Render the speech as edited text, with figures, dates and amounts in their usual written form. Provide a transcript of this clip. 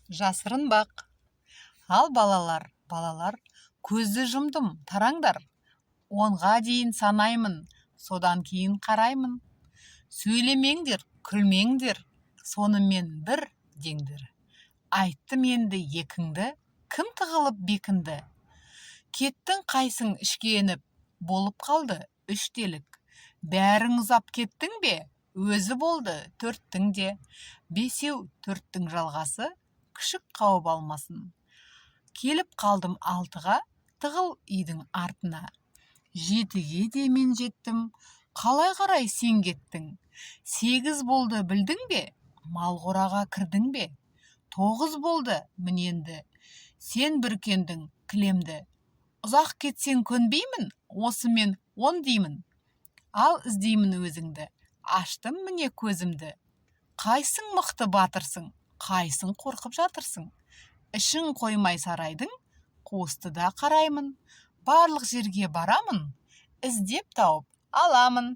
жасырын бақ. Ал балалар, көзді жұмдым, тараңдар. 10-ға дейін санаймын, содан кейін қараймын. Сөйлемеңдер, күлмеңдер, сонымен бір деңдер. Айттым енді екіңді, кім тығылып бекінді? Кеттің қайсың ішкеніп, болып қалды 3 делік. Бәрің ұзап кеттің бе? Өзі болды 4-тің де. 5-4-тің жалғасы, күшік қауып алмасын. Келіп қалдым 6-ға, тығыл үйдің артына. 7-ге де мен жеттім, қалай қарай сен кеттің? 8 болды білдің бе? Мал қораға кірдің бе? 9 болды міненді, сен бүркендің кілемді. Ұзақ кетсең көнбеймін, осымен 10 деймін. Ал іздеймін өзіңді, аштым міне көзімді. Қайсың мықты батырсың, қайсың қорқып жатырсың? Ішің қоймай сарайдың, қуыстыда қараймын. Барлық жерге барамын, іздеп тауып аламын.